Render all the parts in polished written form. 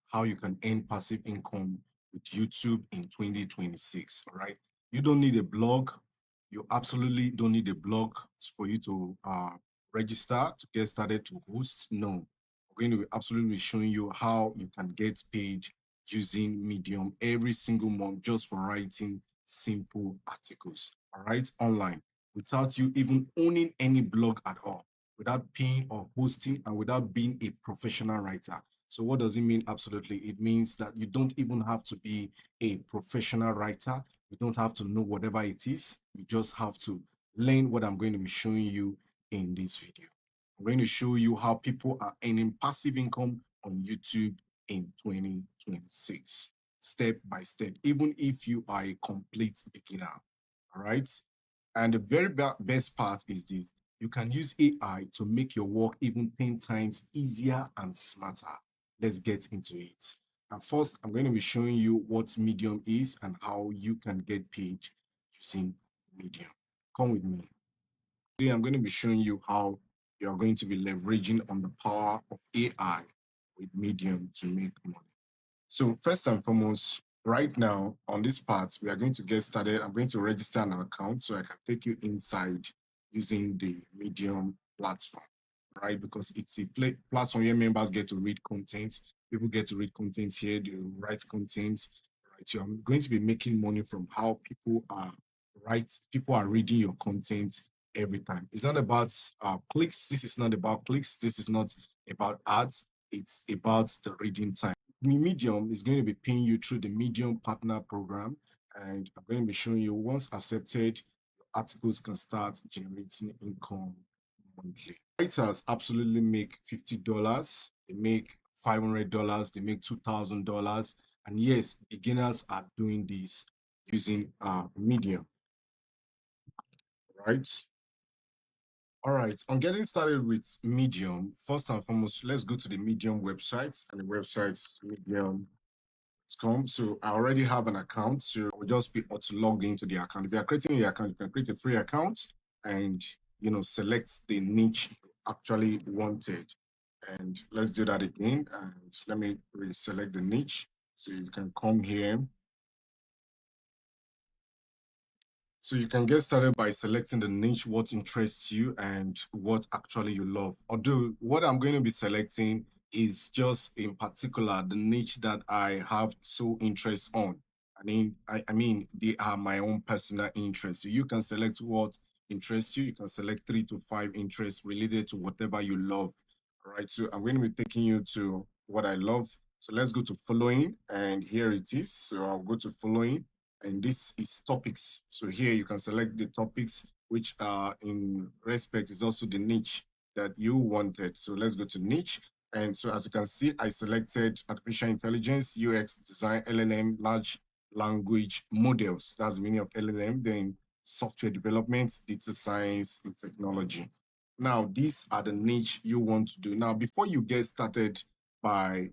how you can earn passive income with YouTube in 2026. All right. You don't need a blog. You absolutely don't need a blog for you to register to get started to host. No, we're going to be absolutely showing you how you can get paid using Medium every single month just for writing simple articles. All right, online without you even owning any blog at all, without paying or hosting, and without being a professional writer. So what does it mean? Absolutely. It means that you don't even have to be a professional writer. You don't have to know whatever it is. You just have to learn what I'm going to be showing you in this video. I'm going to show you how people are earning passive income on YouTube in 2026, step by step, even if you are a complete beginner. All right. And the very best part is this: you can use AI to make your work even 10 times easier and smarter. Let's get into it. And first, I'm going to be showing you what Medium is and how you can get paid using Medium. Come with me. Today, I'm going to be showing you how you're going to be leveraging on the power of AI with Medium to make money. So first and foremost, right now on this part, we are going to get started. I'm going to register an account so I can take you inside using the Medium platform, right? Because it's a platform where members get to read content. People get to read content here. They write content, right? So I'm going to be making money from how people are reading your content every time. It's not about clicks. This is not about clicks. This is not about ads. It's about the reading time. Medium is going to be paying you through the Medium Partner Program, and I'm going to be showing you once accepted, your articles can start generating income monthly. Writers absolutely make $50, they make $500, they make $2,000, and yes, beginners are doing this using Medium, right? All right, on getting started with Medium, first and foremost, let's go to the Medium website, and the website is Medium.com. So I already have an account, so we'll just be auto log into the account. If you are creating the account, you can create a free account and select the niche you actually wanted. And let's do that again. And let me reselect the niche. So you can come here. So you can get started by selecting the niche, what interests you and what actually you love. Although what I'm going to be selecting is just in particular the niche that I have so interest on. I mean, they are my own personal interests. So you can select what interests you. You can select 3 to 5 interests related to whatever you love. All right. So I'm going to be taking you to what I love. So let's go to following, and here it is. So I'll go to following, and this is topics. So here you can select the topics which are in respect is also the niche that you wanted. So let's go to niche. And so as you can see, I selected artificial intelligence, UX design, LLM, large language models. That's the meaning of LLM. Then software development, data science, and technology. Now, these are the niche you want to do. Now, before you get started by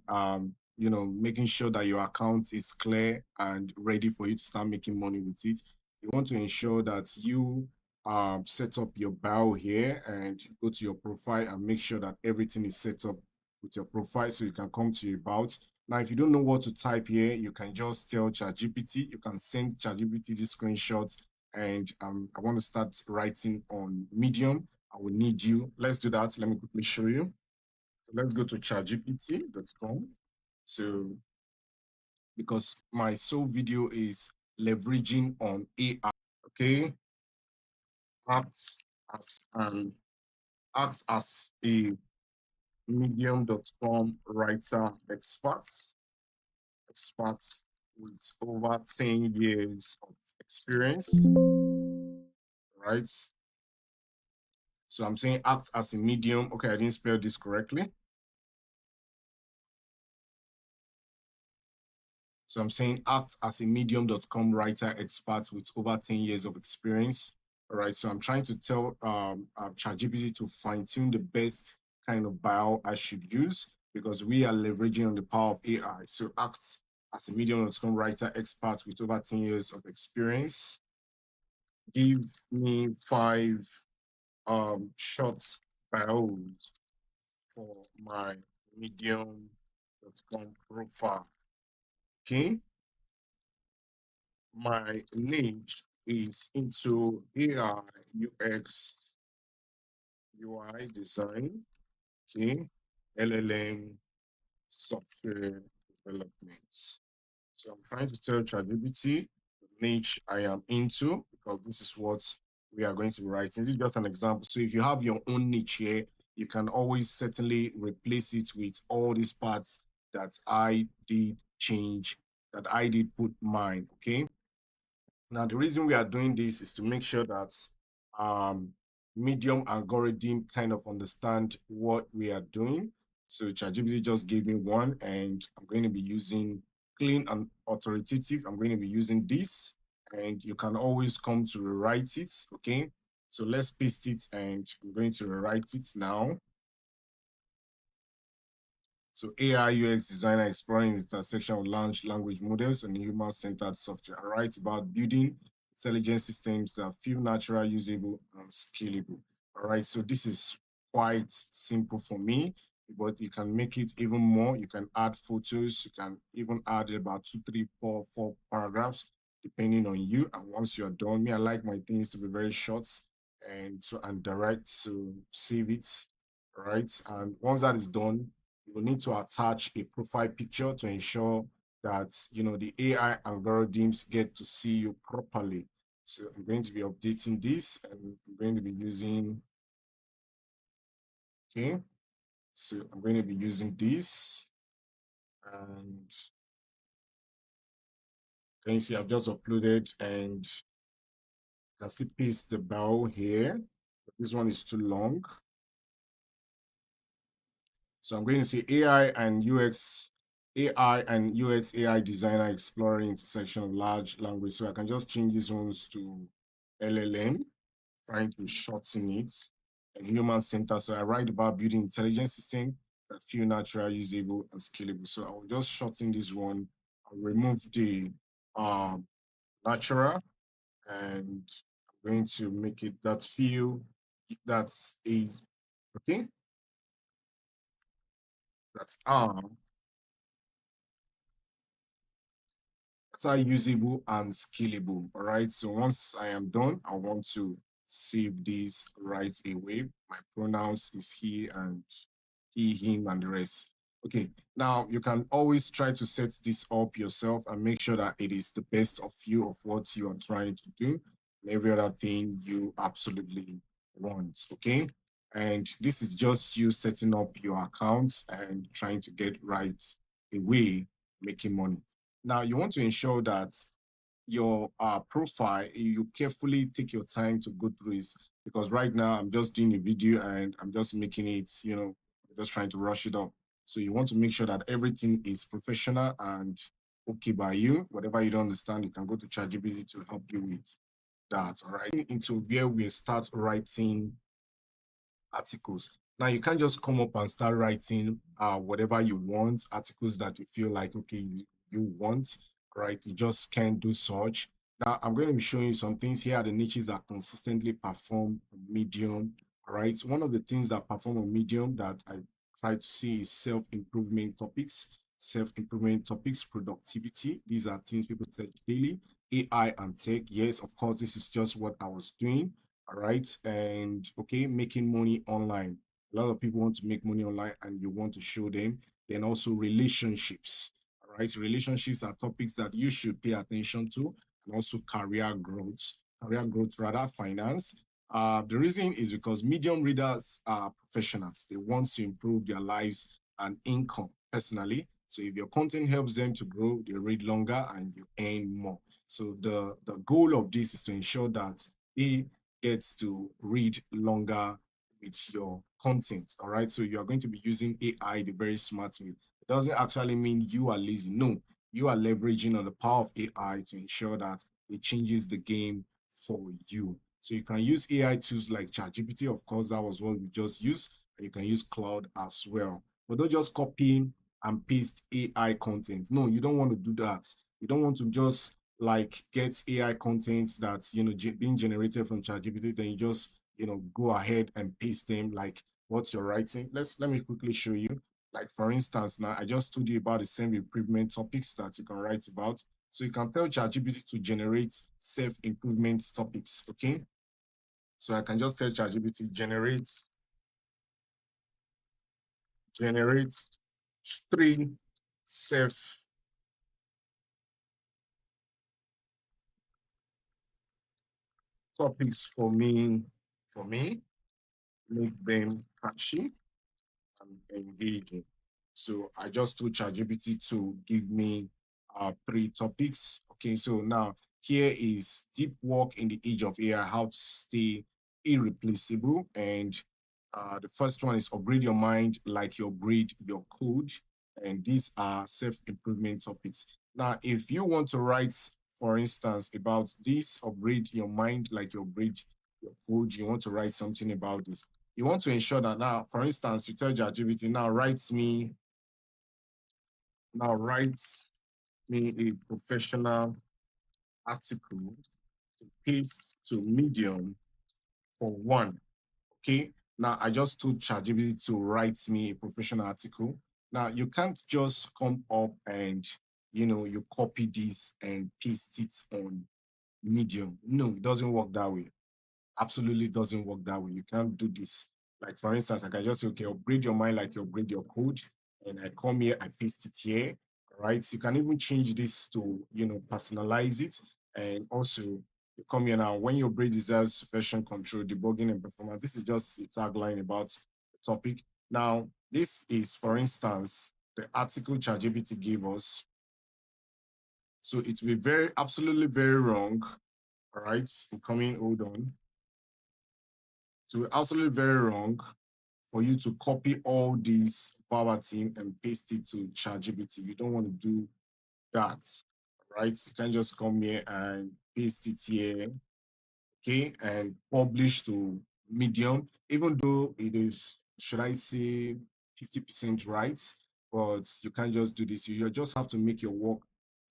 making sure that your account is clear and ready for you to start making money with it, you want to ensure that you set up your bio here and go to your profile and make sure that everything is set up with your profile so you can come to your about. Now, if you don't know what to type here, you can just tell ChatGPT. You can send ChatGPT these screenshots, and I want to start writing on Medium. I will need you. Let's do that. Let me quickly show you. Let's go to chatgpt.com. So, because my sole video is leveraging on AI, okay? Acts as a medium.com writer experts with over 10 years of experience, right? So I'm saying act as a medium. Okay, I didn't spell this correctly. So I'm saying act as a medium.com writer expert with over 10 years of experience. All right. So I'm trying to tell ChatGPT to fine tune the best kind of bio I should use because we are leveraging on the power of AI. So act as a medium.com writer expert with over 10 years of experience. Give me 5 short bios for my medium com profile. Okay, my niche is into AI, UX, UI design. Okay, LLM, software development. So I'm trying to tell ChatGPT the niche I am into because this is what we are going to be writing. This is just an example. So if you have your own niche here, you can always certainly replace it with all these parts that I did change, that I did put mine. Okay. Now, the reason we are doing this is to make sure that um, Medium algorithm kind of understand what we are doing. So ChatGPT just gave me one, and I'm going to be using clean and authoritative. I'm going to be using this, and you can always come to rewrite it. Okay. So let's paste it, and I'm going to rewrite it now. So AI UX designer exploring the intersection of large language models and human-centered software. I write about building intelligent systems that feel natural, usable, and scalable. All right, so this is quite simple for me, but you can make it even more. You can add photos. You can even add about two, three, four paragraphs, depending on you. And once you're done, me, I like my things to be very short and direct. So save it. All right, and once that is done, you will need to attach a profile picture to ensure that the AI algorithms get to see you properly. So I'm going to be updating this, and I'm going to be using, okay, so I'm going to be using this, and can you see I've just uploaded, and I can see paste the bow here. This one is too long. So I'm going to say AI and UX AI designer exploring intersection of large language. So I can just change these ones to LLM, trying to shorten it, and human center. So I write about building intelligent system that feel natural, usable, and scalable. So I will just shorten this one. I'll remove the um, natural, and I'm going to make it that feel that is okay. That's are usable and scalable. All right. So once I am done, I want to save this right away. My pronouns is he and he, him, and the rest. Okay. Now you can always try to set this up yourself and make sure that it is the best of you of what you are trying to do and every other thing you absolutely want. Okay. And this is just you setting up your accounts and trying to get right away making money. Now, you want to ensure that your profile, you carefully take your time to go through it because right now I'm just doing a video and I'm just making it, I'm just trying to rush it up. So you want to make sure that everything is professional and okay by you. Whatever you don't understand, you can go to ChatGPT to help you with that. All right. Into where we start writing articles. Now you can't just come up and start writing whatever you want, articles that you feel like okay you want, right? You just can't do such. Now I'm going to be showing you some things here are the niches that consistently perform on Medium. All right. One of the things that perform on Medium that I try to see is self-improvement topics. Self-improvement topics, productivity. These are things people take daily. AI and tech. Yes, of course, this is just what I was doing. All right. And okay, making money online. A lot of people want to make money online and you want to show them. Then also relationships. All right. Relationships are topics that you should pay attention to, and also career growth rather, finance. The reason is because medium readers are professionals. They want to improve their lives and income personally. So if your content helps them to grow, they read longer and you earn more. So the goal of this is to ensure that they gets to read longer with your content. All right. So you are going to be using AI the very smart way. It doesn't actually mean you are lazy. No, you are leveraging on the power of AI to ensure that it changes the game for you. So you can use AI tools like ChatGPT. Of course, that was what we just used. You can use Claude as well. But don't just copy and paste AI content. No, you don't want to do that. You don't want to just like get AI content that's being generated from ChatGPT, then you just go ahead and paste them like what you're writing. Let me quickly show you. Like for instance, now I just told you about the self-improvement topics that you can write about. So you can tell ChatGPT to generate self-improvement topics. Okay. So I can just tell ChatGPT generate three self topics for me, make them catchy and engaging. So I just told ChatGPT to give me three topics. Okay, so now here is deep work in the age of AI, how to stay irreplaceable. And the first one is upgrade your mind like you upgrade your code. And these are self-improvement topics. Now, if you want to write, for instance, about this, upgrade your mind like you upgrade your code, you want to write something about this, you want to ensure that now, for instance, you tell ChatGPT now write me a professional article to paste to Medium for one. Okay. Now I just told ChatGPT to write me a professional article. Now you can't just come up and you copy this and paste it on Medium. No, it doesn't work that way. Absolutely doesn't work that way. You can't do this. Like for instance, I can just say, okay, upgrade your mind like you upgrade your code, and I come here, I paste it here. Right. So you can even change this to personalize it, and also you come here now. When your brain deserves version control, debugging, and performance. This is just a tagline about the topic. Now, this is, for instance, the article ChatGPT gave us. So it will be very, absolutely very wrong. All right. I'm coming. Hold on. So absolutely very wrong for you to copy all these verbatim and paste it to ChatGPT. You don't want to do that, right? You can just come here and paste it here, okay, and publish to Medium, even though it is, should I say, 50% right, but you can't just do this. You just have to make your work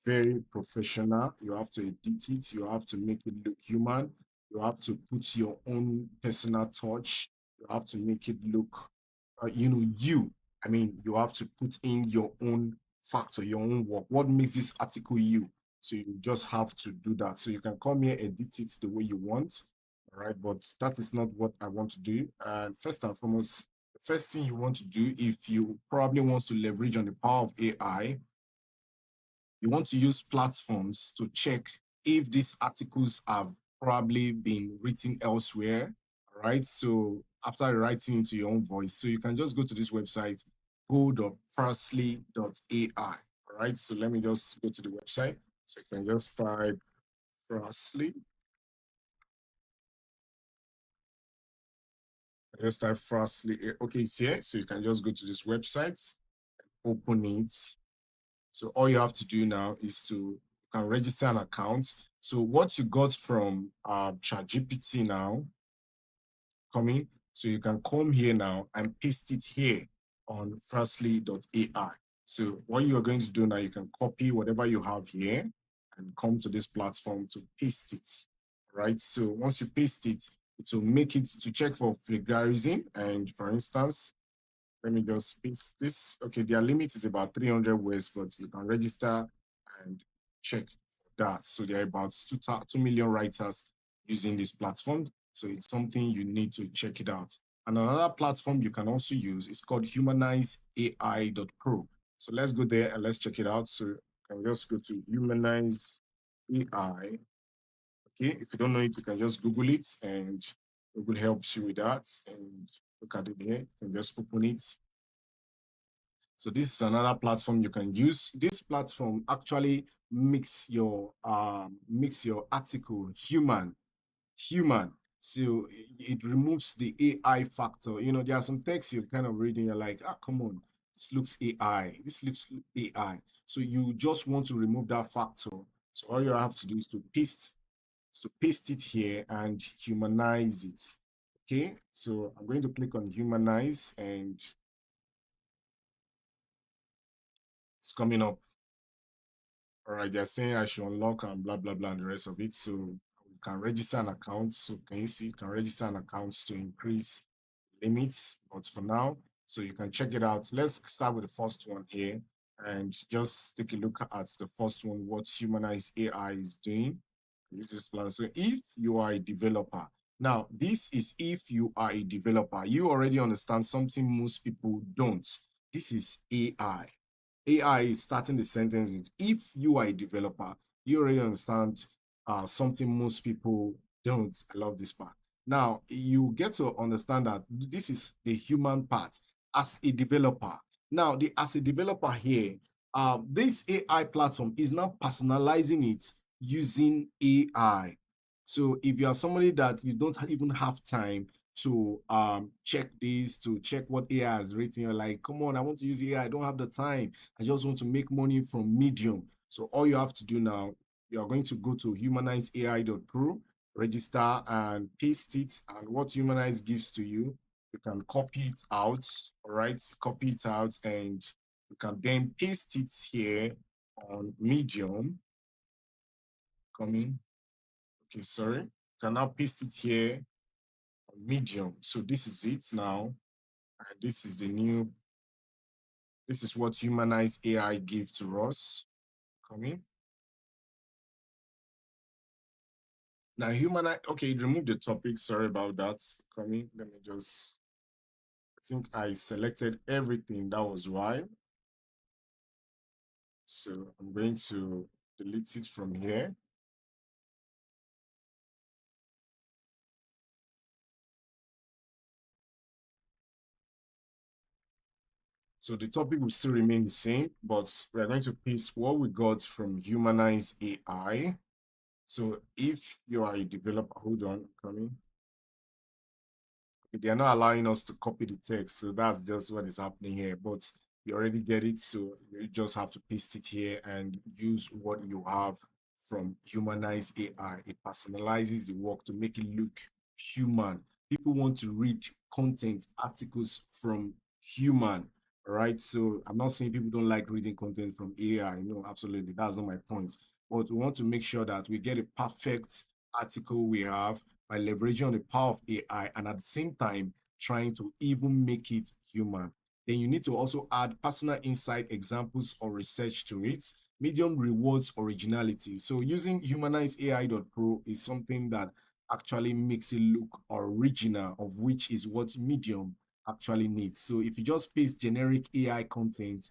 very professional. You have to edit it, you have to make it look human, you have to put your own personal touch, you have to make it look, you. I mean, you have to put in your own factor, your own work. What makes this article you? So you just have to do that. So you can come here, edit it the way you want. All right. But that is not what I want to do. And first and foremost, the first thing you want to do, if you probably want to leverage on the power of AI, you want to use platforms to check if these articles have probably been written elsewhere. All right. So after writing into your own voice, so you can just go to this website, go.firstly.ai. All right. So let me just go to the website. So you can just type Firstly. Just type Firstly. Okay, it's here. So you can just go to this website, open it. So all you have to do now is to you can register an account. So what you got from ChatGPT now coming, so you can come here now and paste it here on firstly.ai. So what you are going to do now, you can copy whatever you have here and come to this platform to paste it. Right. So once you paste it, it will make it to check for plagiarism. And for instance, let me just paste this. Okay, their limit is about 300 words, but you can register and check for that. So there are about 2 million writers using this platform. So it's something you need to check it out. And another platform you can also use is called humanizeai.pro. So let's go there and let's check it out. So you can just go to Humanize AI. Okay, if you don't know it, you can just Google it and Google helps you with that. And look at it here. You can just open it. So this is another platform you can use. This platform actually makes your article human. So it removes the AI factor. There are some texts you're kind of reading, you're like, come on, this looks AI. This looks AI. So you just want to remove that factor. So all you have to do is to paste it here and humanize it. Okay, so I'm going to click on humanize and it's coming up. All right, they're saying I should unlock and blah blah blah and the rest of it. So you can register an account. So can you see? You can register an account to increase limits. But for now, So you can check it out. Let's start with the first one here and just take a look at the first one, what humanized AI is doing. This is plan. So if you are a developer, now this is if you are a developer, you already understand something most people don't. This is AI. AI is starting the sentence with if you are a developer, you already understand something most people don't. I love this part. Now, you get to understand that this is the human part as a developer. Now, as a developer here, this AI platform is now personalizing it using AI. So if you are somebody that you don't even have time to check this, to check what AI has written, you're like, come on, I want to use AI. I don't have the time. I just want to make money from Medium. So all you have to do now, you are going to go to humanizeai.pro, register and paste it. And what Humanize gives to you, you can copy it out. All right, copy it out, and you can then paste it here on Medium. Coming. Okay, sorry. You can now paste it here on Medium. So this is it now. And this is the new, this is what Humanize AI give to us. Coming. Now, humanize, okay, remove the topic. Sorry about that. Coming. Let me just, I think I selected everything. That was why. So I'm going to delete it from here. So the topic will still remain the same, but we're going to paste what we got from Humanize AI. So if you are a developer, hold on, coming. They are not allowing us to copy the text, so that's just what is happening here. But you already get it, so you just have to paste it here and use what you have from Humanize AI. It personalizes the work to make it look human. People want to read content, articles from human. All right. So I'm not saying people don't like reading content from AI. No, absolutely. That's not my point. But we want to make sure that we get a perfect article we have by leveraging on the power of AI and at the same time trying to even make it human. Then you need to also add personal insight, examples, or research to it. Medium rewards originality. So using humanizeai.pro is something that actually makes it look original, of which is what Medium actually needs. So if you just paste generic AI content,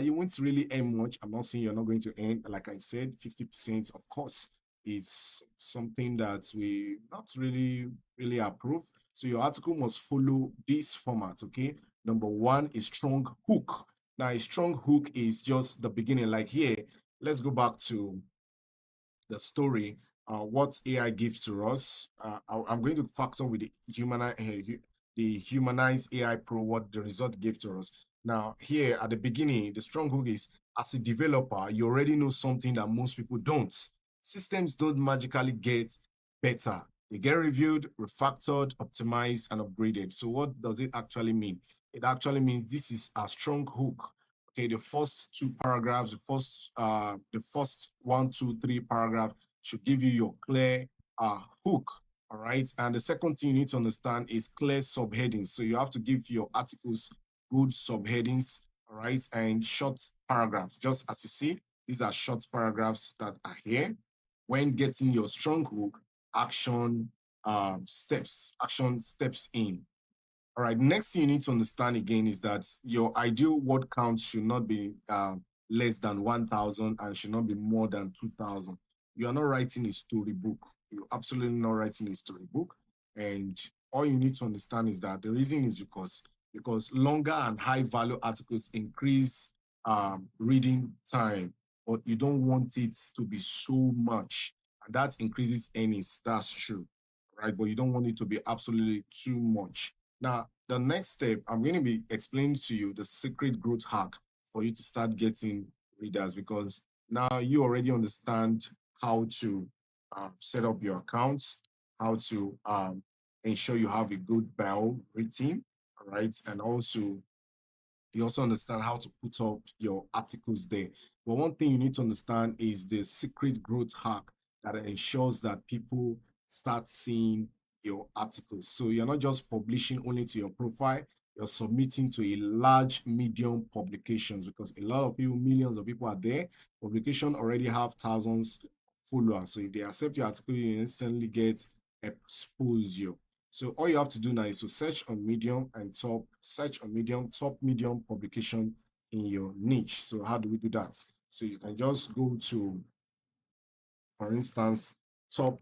you won't really earn much. I'm not saying you're not going to earn, like I said, 50%, of course. It's something that we not really approve. So your article must follow this format, okay? Number one is strong hook. Now, a strong hook is just the beginning. Like here, let's go back to the story, what AI gives to us. I'm going to factor with the humanized AI Pro, what the result gave to us. Now, here at the beginning, the strong hook is as a developer, you already know something that most people don't. Systems don't magically get better. They get reviewed, refactored, optimized, and upgraded. So, what does it actually mean? It actually means this is a strong hook. Okay, the first two paragraphs, the first one, two, three paragraph should give you your clear hook. All right. And the second thing you need to understand is clear subheadings. So you have to give your articles good subheadings, all right, and short paragraphs. Just as you see, these are short paragraphs that are here. When getting your strong hook, action steps in. All right. Next thing you need to understand again is that your ideal word count should not be less than 1,000 and should not be more than 2,000. You are not writing a storybook. You're absolutely not writing a storybook. And all you need to understand is that the reason is because longer and high value articles increase reading time, but you don't want it to be so much. And that increases earnings. That's true. Right. But you don't want it to be absolutely too much. Now, the next step, I'm going to be explaining to you the secret growth hack for you to start getting readers because now you already understand how to set up your accounts, how to ensure you have a good bio rating, all right, and also you also understand how to put up your articles there. But one thing you need to understand is the secret growth hack that ensures that people start seeing your articles. So you're not just publishing only to your profile, you're submitting to a large medium publications, because a lot of people, millions of people are there. Publication already have thousands of followers. So if they accept your article, you instantly get exposure. So all you have to do now is to search on Medium and search on Medium, top Medium publication in your niche. So how do we do that? So you can just go to, for instance, top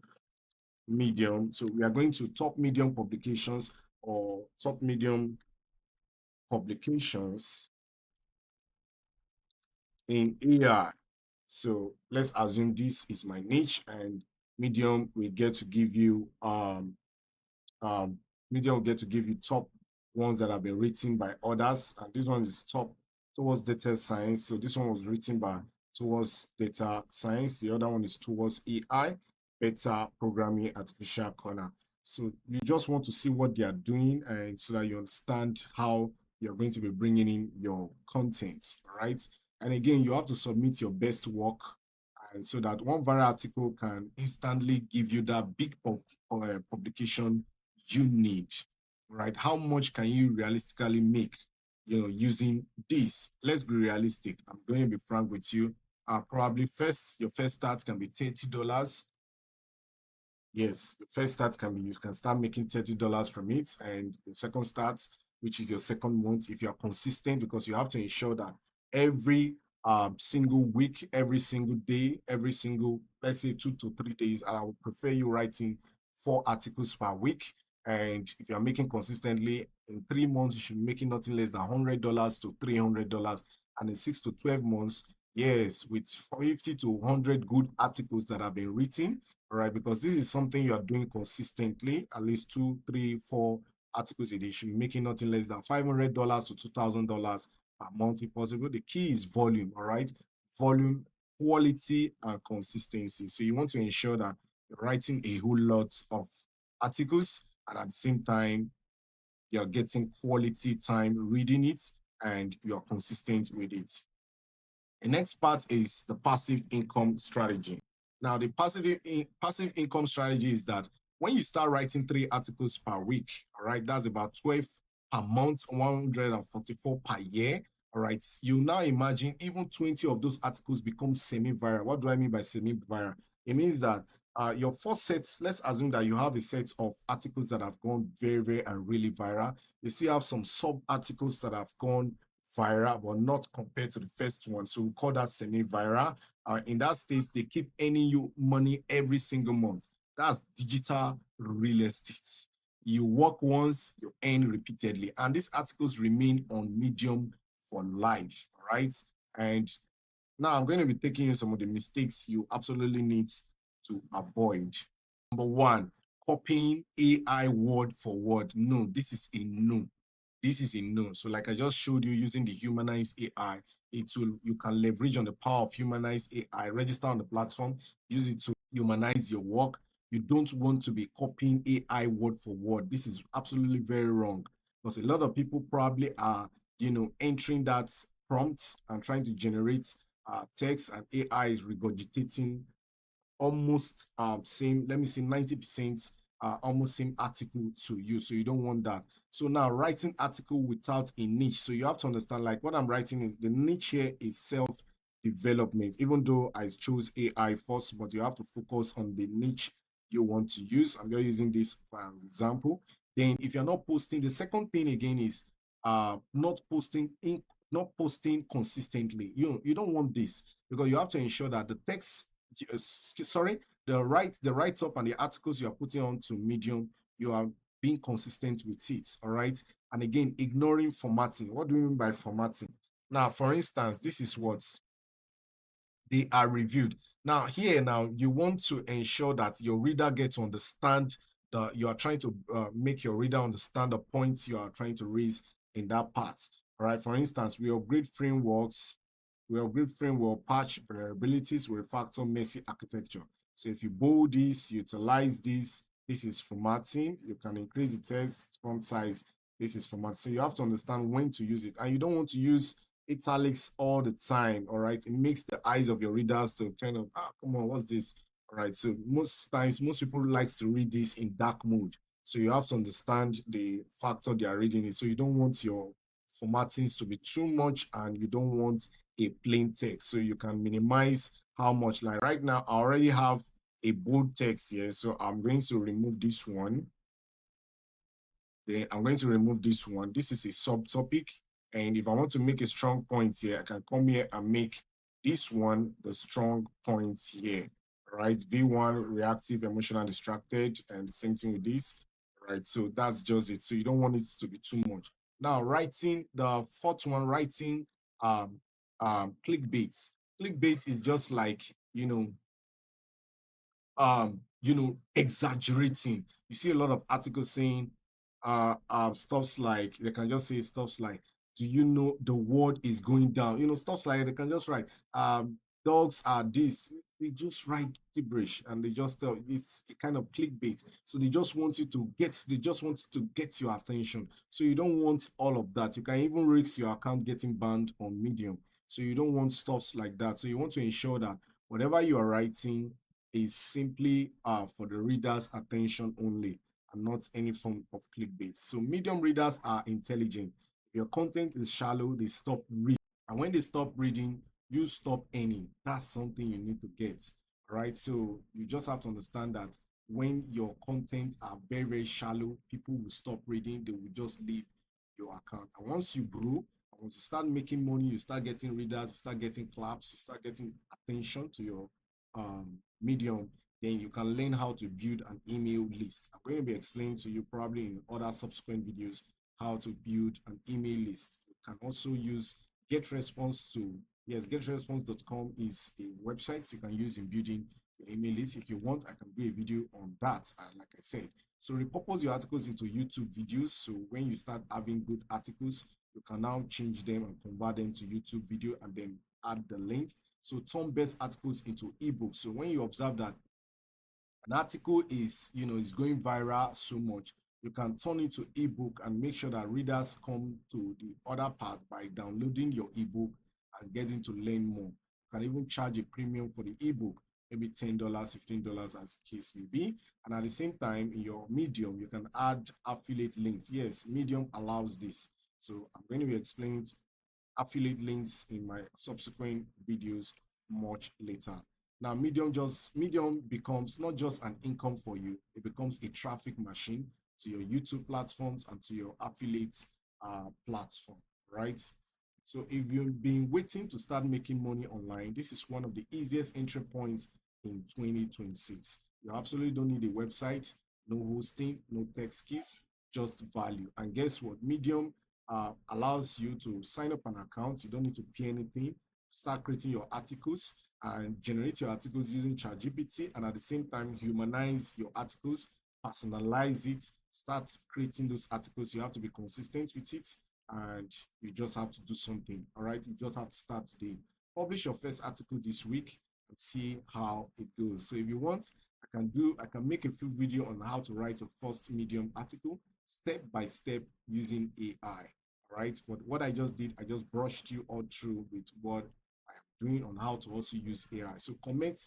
Medium. So we are going to top Medium publications or top Medium publications in AI. So let's assume this is my niche, and Medium will get to give you um, Medium will get to give you top ones that have been written by others. And this one is top towards data science. So this one was written by towards data science. The other one is towards AI, better programming, artificial corner. So you just want to see what they are doing, and so that you understand how you're going to be bringing in your content, right? And again, you have to submit your best work, and so that one viral article can instantly give you that big publication you need, right? How much can you realistically make, using this? Let's be realistic. I'm going to be frank with you. Probably your first start can be $30. Yes, the first start can be, you can start making $30 from it. And the second start, which is your second month, if you are consistent, because you have to ensure that every single week, every single day, every single, let's say 2 to 3 days, I would prefer you writing 4 articles per week. And if you're making consistently, in 3 months, you should be making nothing less than $100 to $300. And in 6 to 12 months, yes, with 50 to 100 good articles that have been written, right? Because this is something you are doing consistently, at least 2, 3, 4 articles a day. You should be making nothing less than $500 to $2,000 per month if possible. The key is volume, all right? Volume, quality, and consistency. So you want to ensure that you're writing a whole lot of articles, and at the same time, you're getting quality time reading it, and you're consistent with it. The next part is the passive income strategy. Now, the passive income strategy is that when you start writing 3 articles per week, all right, that's about 12 per month, 144 per year. All right, you now imagine even 20 of those articles become semi-viral. What do I mean by semi-viral? It means that your first sets, let's assume that you have a set of articles that have gone very, very and really viral. You still have some sub articles that have gone viral, but not compared to the first one. So we call that semi-viral. In that state, they keep earning you money every single month. That's digital real estate. You work once, you earn repeatedly. And these articles remain on Medium for life, right? And now I'm going to be taking you some of the mistakes you absolutely need to avoid. Number one, copying AI word for word. No, this is a no. This is a no. So like I just showed you, using the humanized AI, you can leverage on the power of humanized AI, register on the platform, use it to humanize your work. You don't want to be copying AI word for word. This is absolutely very wrong, because a lot of people probably are, entering that prompt and trying to generate text, and AI is regurgitating almost same, let me say 90% almost same article to you. So you don't want that. So now, writing article without a niche. So you have to understand, like, what I'm writing is, the niche here is self development, even though I chose AI first, but you have to focus on the niche you want to use. I'm just using this for an example. Then if you're not posting, the second thing again is not posting not posting consistently. You don't want this, because you have to ensure that the text, sorry, the write up and the articles you are putting onto Medium, you are being consistent with it. All right. And again, ignoring formatting. What do we mean by formatting? Now, for instance, this is what they are reviewed. Now, here, now you want to ensure that your reader gets to understand you are trying to make your reader understand the points you are trying to raise in that part. All right. For instance, we upgrade framework patch vulnerabilities, we refactor messy architecture. So if you bold this, utilize this is formatting. You can increase the text font size. This is formatting. So you have to understand when to use it, and you don't want to use italics all the time. All right, it makes the eyes of your readers to kind of, come on, what's this? All right, so most times most people likes to read this in dark mode. So you have to understand the factor they are reading it. So you don't want your formattings to be too much and you don't want a plain text. So you can minimize how much. Like right now, I already have a bold text here. So I'm going to remove this one. Then I'm going to remove this one. This is a subtopic. And if I want to make a strong point here, I can come here and make this one the strong point here. Right? V1, reactive, emotional, distracted, and the same thing with this. Right. So that's just it. So you don't want it to be too much. Now, writing the fourth one, writing clickbait. Clickbait is just like, exaggerating. You see a lot of articles saying stuffs like they can just say stuffs like, do you know the world is going down? Stuffs like they can just write dogs are this. They just write gibberish and they just tell it's a kind of clickbait. So they just want to get your attention. So you don't want all of that. You can even risk your account getting banned on Medium. So you don't want stuffs like that. So you want to ensure that whatever you are writing is simply for the reader's attention only and not any form of clickbait. So medium readers are intelligent. If your content is shallow, they stop reading. And when they stop reading, you stop earning. That's something you need to get. All right. So you just have to understand that when your contents are very, very shallow, people will stop reading. They will just leave your account. And once you grow, once you start making money, you start getting readers, you start getting claps, you start getting attention to your Medium, then you can learn how to build an email list. I'm going to be explaining to you probably in other subsequent videos how to build an email list. You can also use GetResponse to, yes, getresponse.com is a website you can use in building your email list. If you want, I can do a video on that, like I said. So repurpose your articles into YouTube videos. So when you start having good articles, you can now change them and convert them to YouTube video and then add the link. So turn best articles into ebooks. So when you observe that an article is going viral so much, you can turn it to ebook and make sure that readers come to the other part by downloading your ebook and getting to learn more. You can even charge a premium for the ebook, maybe $10, $15 as the case may be. And at the same time, in your Medium, you can add affiliate links. Yes, Medium allows this. So I'm going to be explaining affiliate links in my subsequent videos much later. Now, Medium becomes not just an income for you, it becomes a traffic machine to your YouTube platforms and to your affiliate platform, right? So if you've been waiting to start making money online, this is one of the easiest entry points in 2026. You absolutely don't need a website, no hosting, no tech skills, just value. And guess what? Medium allows you to sign up an account. You don't need to pay anything. Start creating your articles and generate your articles using ChatGPT, and at the same time humanize your articles, personalize it, start creating those articles. You have to be consistent with it, and you just have to do something. All right, you just have to start today. Publish your first article this week and see how it goes. So if you want, I can make a full video on how to write your first Medium article step by step using AI. All right, but what I just did, I just brushed you all through with what I am doing on how to also use AI. So comment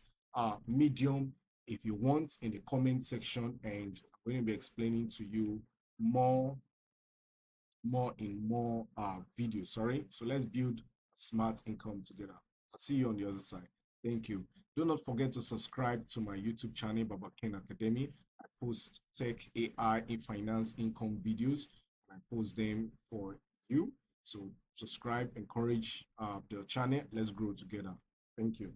Medium if you want in the comment section, and I'm going to be explaining to you more more videos. Sorry. So let's build a smart income together. I'll see you on the other side. Thank you. Do not forget to subscribe to my YouTube channel, Baba Ken Academy. I post tech, AI, and finance income videos. I post them for you. So subscribe, encourage the channel. Let's grow together. Thank you.